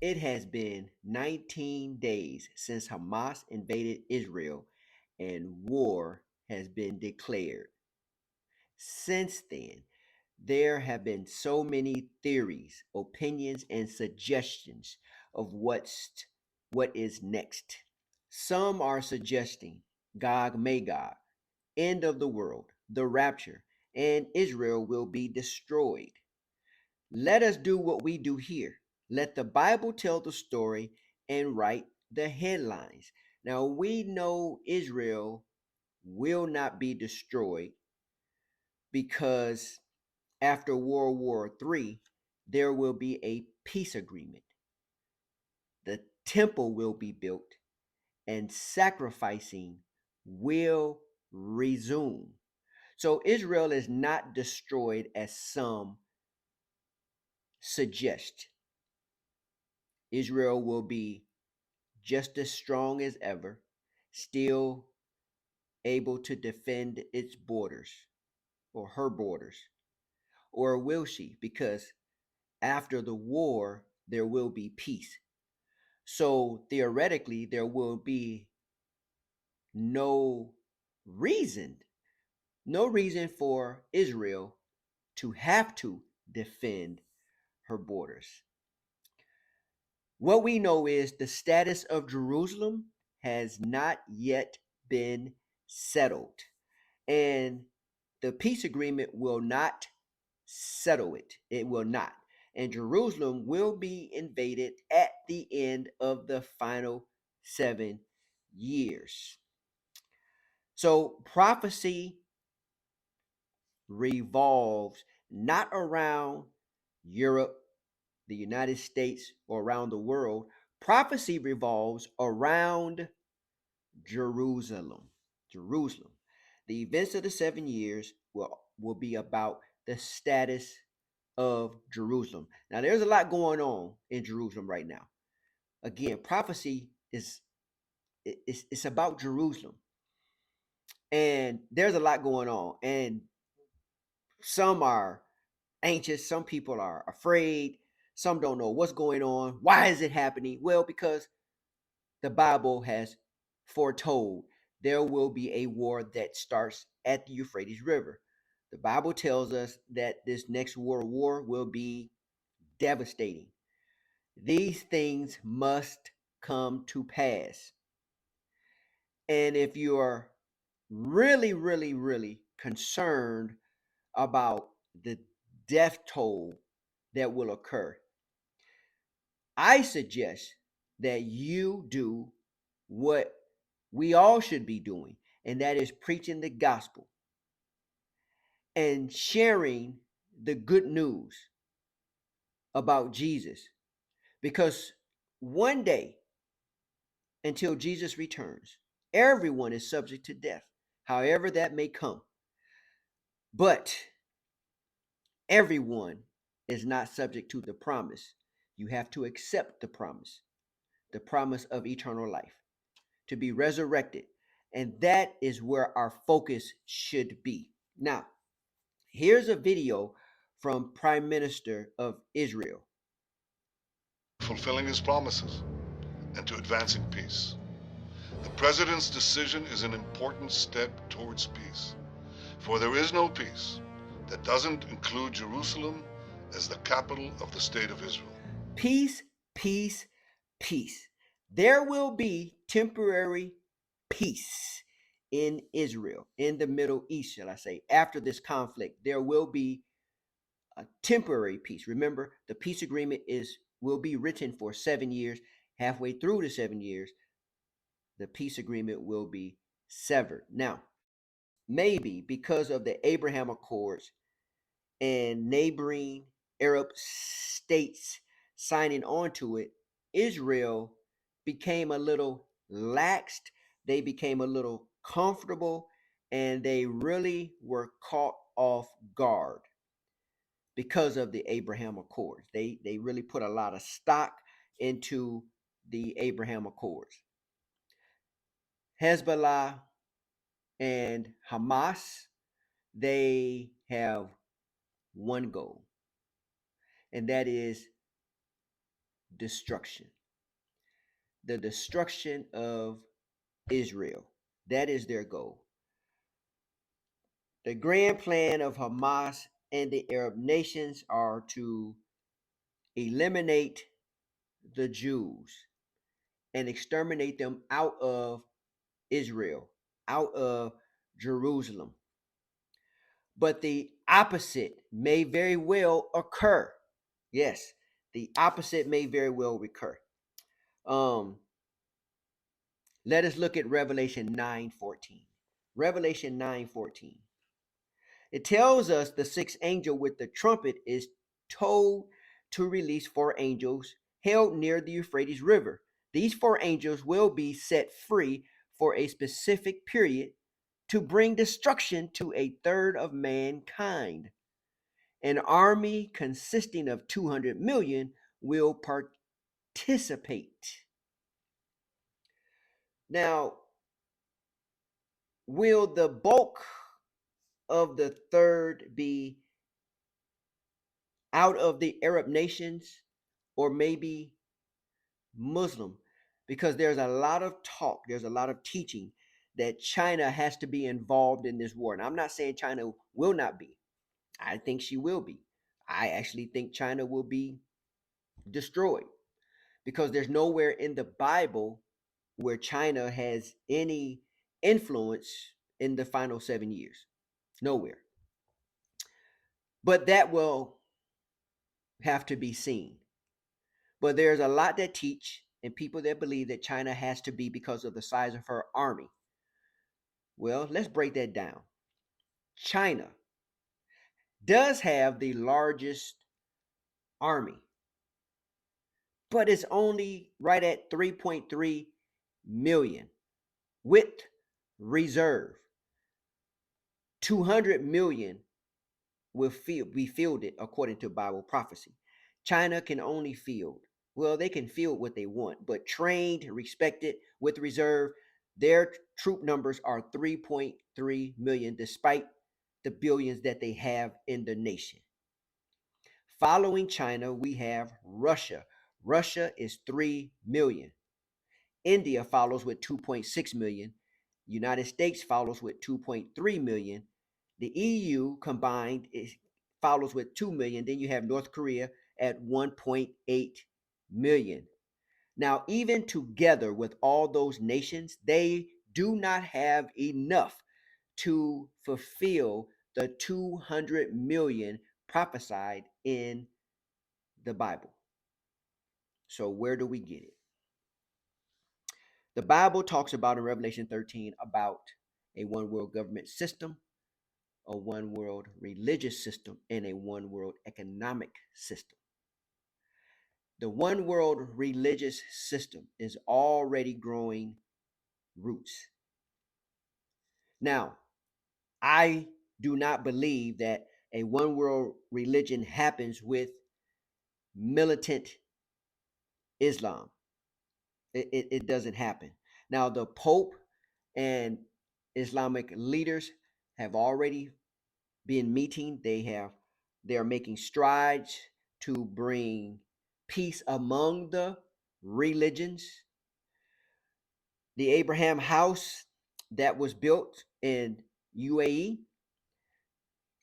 It has been 19 days since Hamas invaded Israel and war has been declared. Since then, there have been so many theories, opinions, and suggestions of what is next. Some are suggesting Gog Magog, end of the world, the rapture, and Israel will be destroyed. Let us do what we do here. Let the Bible tell the story and write the headlines. Now, we know Israel will not be destroyed because after World War III, there will be a peace agreement. The temple will be built and sacrificing will resume. So Israel is not destroyed as some suggest. Israel will be just as strong as ever, still able to defend its borders or her borders. Or will she? Because after the war, there will be peace. So theoretically, there will be no reason, no reason for Israel to have to defend her borders. What we know is the status of Jerusalem has not yet been settled, and the peace agreement will not settle it. It will not. And Jerusalem will be invaded at the end of the final 7 years. So prophecy revolves not around Europe, the United States, or around the world. Prophecy revolves around Jerusalem. Jerusalem. The events of the 7 years will be about the status of Jerusalem. Now, there's a lot going on in Jerusalem right now. Again, prophecy is it's about Jerusalem, and there's a lot going on, and some are anxious, some people are afraid, some don't know what's going on. Why is it happening? Well, because the Bible has foretold there will be a war that starts at the Euphrates River. The Bible tells us that this next world war will be devastating. These things must come to pass. And if you are really, really, really concerned about the death toll that will occur, I suggest that you do what we all should be doing, and that is preaching the gospel and sharing the good news about Jesus. Because one day, until Jesus returns, everyone is subject to death, however that may come. But everyone is not subject to the promise. You have to accept the promise of eternal life, to be resurrected. And that is where our focus should be. Now, here's a video from Prime Minister of Israel. Fulfilling his promises and to advancing peace. The President's decision is an important step towards peace, for there is no peace that doesn't include Jerusalem as the capital of the State of Israel. Peace, peace, peace. There will be temporary peace in Israel, in the Middle East, shall I say. After this conflict, there will be a temporary peace. Remember, the peace agreement will be written for 7 years. Halfway through the 7 years, the peace agreement will be severed. Now, maybe because of the Abraham Accords and neighboring Arab states signing on to it, Israel became a little laxed. They became a little comfortable, and they really were caught off guard because of the Abraham Accords. They really put a lot of stock into the Abraham Accords. Hezbollah and Hamas, they have one goal, and that is destruction. The destruction of Israel. That is their goal. The grand plan of Hamas and the Arab nations are to eliminate the Jews and exterminate them out of Israel, out of Jerusalem. But the opposite may very well occur. Yes, the opposite may very well recur. Um, let us look at Revelation 9:14. Revelation 9:14. It tells us the sixth angel with the trumpet is told to release four angels held near the Euphrates River. These four angels will be set free for a specific period to bring destruction to a third of mankind. An army consisting of 200 million will participate. Now, will the bulk of the third be out of the Arab nations or maybe Muslim? Because there's a lot of talk, there's a lot of teaching that China has to be involved in this war. And I'm not saying China will not be. I think she will be. I actually think China will be destroyed because there's nowhere in the Bible where China has any influence in the final 7 years. Nowhere. But that will have to be seen. But there's a lot that teach and people that believe that China has to be because of the size of her army. Well, let's break that down. China does have the largest army, but it's only right at 3.3 million with reserve. 200 million will be fielded according to Bible prophecy. China can only field, well, they can field what they want, but trained, respected, with reserve, their troop numbers are 3.3 million, despite the billions that they have in the nation. Following China, we have Russia. Russia is 3 million. India follows with 2.6 million. United States follows with 2.3 million. The EU combined follows with 2 million. Then you have North Korea at 1.8 million. Now, even together with all those nations, they do not have enough to fulfill the 200 million prophesied in the Bible. So, where do we get it? The Bible talks about in Revelation 13 about a one world government system, a one world religious system, and a one world economic system. The one world religious system is already growing roots. Now, I do not believe that a one world religion happens with militant Islam. It doesn't happen. Now, the Pope and Islamic leaders have already been meeting. They are making strides to bring peace among the religions. The Abraham house that was built in UAE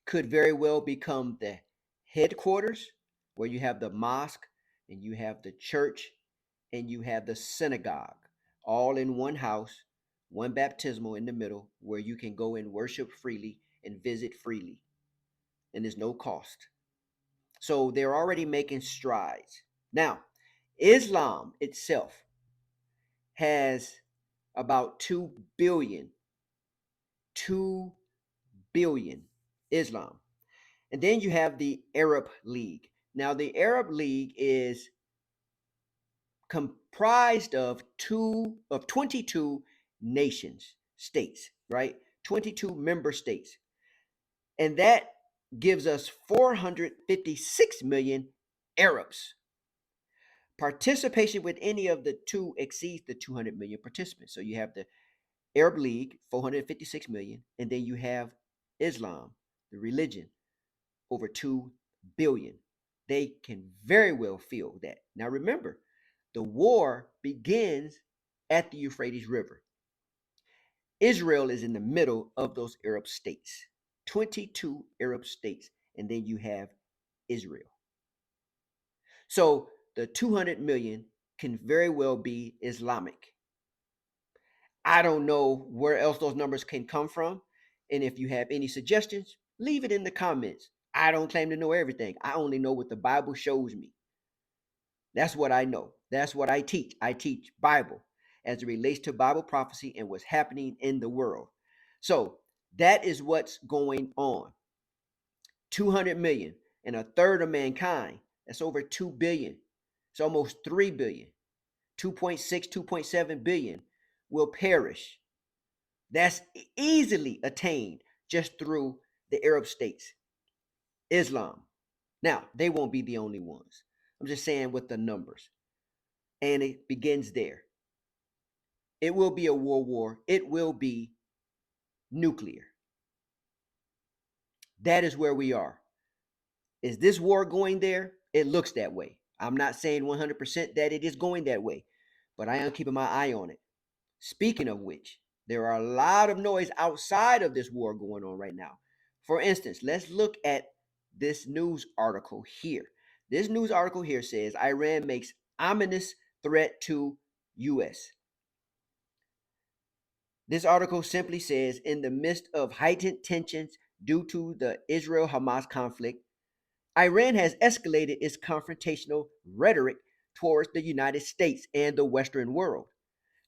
could very well become the headquarters where you have the mosque and you have the church and you have the synagogue all in one house, one baptismal in the middle where you can go and worship freely and visit freely, and there's no cost. So they're already making strides. Now, Islam itself has about 2 billion Islam. And then you have the Arab League. Now, the Arab League is comprised of 22 nations, states, right? 22 member states. And that gives us 456 million Arabs. Participation with any of the two exceeds the 200 million participants. So you have the Arab League, 456 million, and then you have Islam, the religion, over 2 billion. They can very well feel that. Now remember, the war begins at the Euphrates River. Israel is in the middle of those Arab states, 22 Arab states, and then you have Israel. So the 200 million can very well be Islamic. I don't know where else those numbers can come from. And if you have any suggestions, leave it in the comments. I don't claim to know everything. I only know what the Bible shows me. That's what I know. That's what I teach. I teach Bible as it relates to Bible prophecy and what's happening in the world. So that is what's going on. 200 million and a third of mankind. That's over 2 billion. It's almost 3 billion. 2.6, 2.7 billion will perish. That's easily attained just through the Arab states, Islam. Now, they won't be the only ones. I'm just saying with the numbers. And it begins there. It will be a world war. It will be nuclear. That is where we are. Is this war going there? It looks that way. I'm not saying 100% that it is going that way, but I am keeping my eye on it. Speaking of which, there are a lot of noise outside of this war going on right now. For instance, let's look at this news article here. This news article here says Iran makes ominous threat to US. This article simply says in the midst of heightened tensions due to the Israel Hamas conflict, Iran has escalated its confrontational rhetoric towards the United States and the Western world.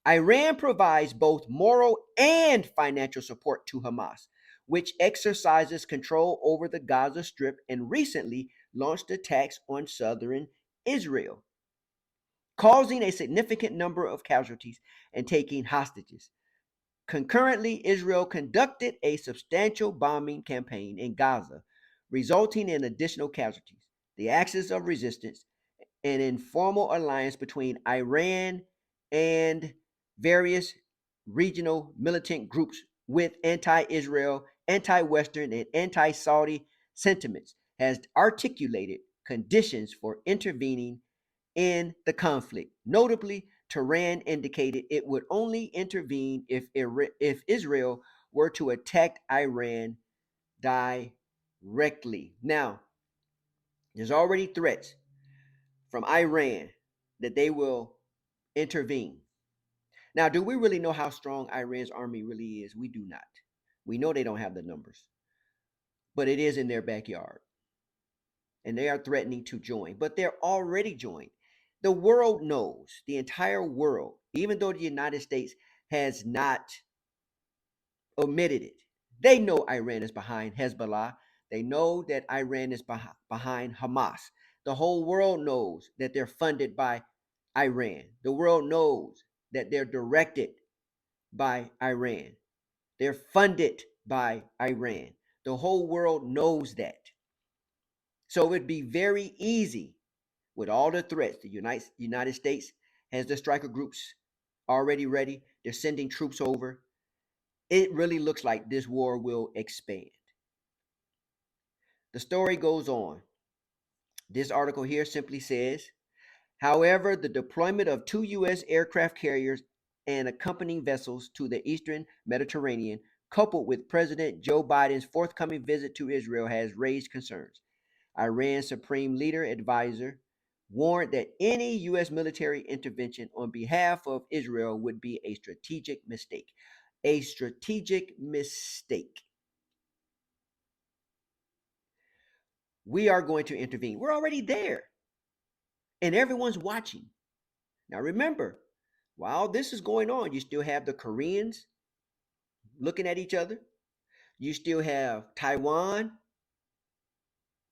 Iran provides both moral and financial support to Hamas, which exercises control over the Gaza Strip and recently launched attacks on southern Israel, causing a significant number of casualties and taking hostages. Concurrently, Israel conducted a substantial bombing campaign in Gaza, resulting in additional casualties. The axis of resistance, an informal alliance between Iran and various regional militant groups with anti Israel, anti Western, and anti Saudi sentiments, has articulated conditions for intervening in the conflict. Notably, Tehran indicated it would only intervene if Israel were to attack Iran directly. Now, there's already threats from Iran that they will intervene. Now, do we really know how strong Iran's army really is? We do not. We know they don't have the numbers, but it is in their backyard, and they are threatening to join, but they're already joined. The world knows, the entire world, even though the United States has not omitted it, they know Iran is behind Hezbollah. They know that Iran is behind Hamas. The whole world knows that they're funded by Iran. The world knows that they're directed by Iran. They're funded by Iran. The whole world knows that. So it'd be very easy with all the threats. The United States has the striker groups already ready. They're sending troops over. It really looks like this war will expand. The story goes on. This article here simply says, however, the deployment of 2 U.S. aircraft carriers and accompanying vessels to the eastern Mediterranean, coupled with President Joe Biden's forthcoming visit to Israel, has raised concerns. Iran's supreme leader advisor warned that any U.S. military intervention on behalf of Israel would be a strategic mistake. A strategic mistake. We are going to intervene. We're already there, and everyone's watching. Now, remember, while this is going on, you still have the Koreans looking at each other. You still have Taiwan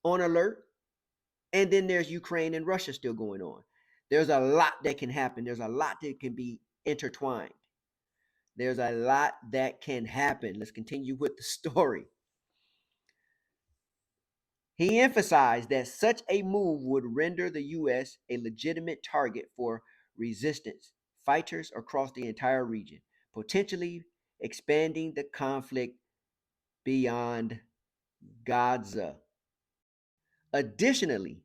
on alert. And then there's Ukraine and Russia still going on. There's a lot that can happen. There's a lot that can be intertwined. There's a lot that can happen. Let's continue with the story. He emphasized that such a move would render the U.S. a legitimate target for resistance fighters across the entire region, potentially expanding the conflict beyond Gaza. Additionally,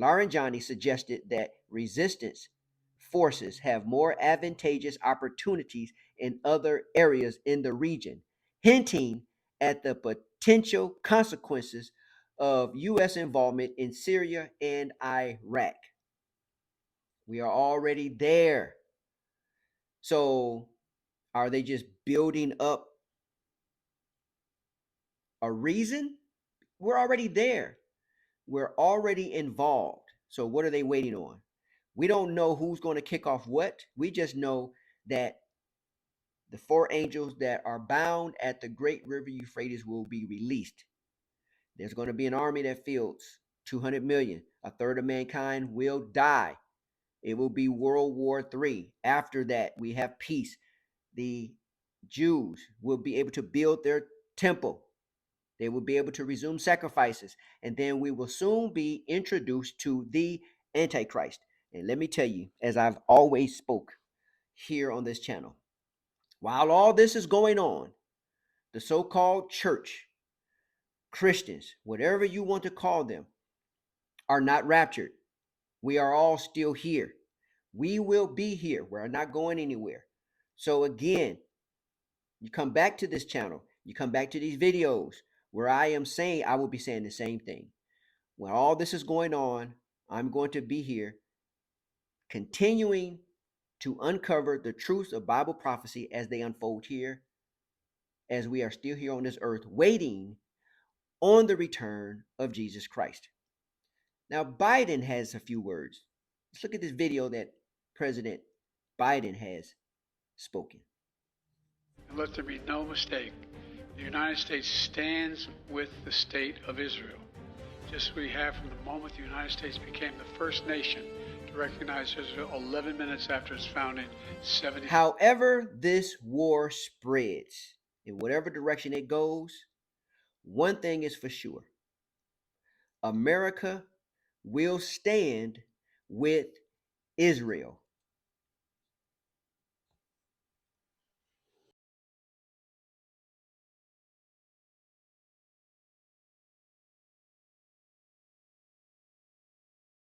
Laranjani suggested that resistance forces have more advantageous opportunities in other areas in the region, hinting at the potential consequences of U.S. involvement in Syria and Iraq. We are already there. So, are they just building up a reason? We're already there. We're already involved. So, what are they waiting on? We don't know who's going to kick off what. We just know that the four angels that are bound at the great river Euphrates will be released. There's going to be an army that fields 200 million. A third of mankind will die. It will be World War III. After that, we have peace. The Jews will be able to build their temple. They will be able to resume sacrifices. And then we will soon be introduced to the Antichrist. And let me tell you, as I've always spoke here on this channel, while all this is going on, the so-called church, Christians, whatever you want to call them, are not raptured. We are all still here. We will be here. We're not going anywhere. So again, you come back to this channel, you come back to these videos where I am saying, I will be saying the same thing. When all this is going on, I'm going to be here continuing to uncover the truths of Bible prophecy as they unfold here, as we are still here on this earth, waiting on the return of Jesus Christ. Now, Biden has a few words. Let's look at this video that President Biden has spoken. And let there be no mistake, the United States stands with the state of Israel, just as we have from the moment the United States became the first nation to recognize Israel 11 minutes after its founding. However this war spreads, in whatever direction it goes, one thing is for sure. America will stand with Israel.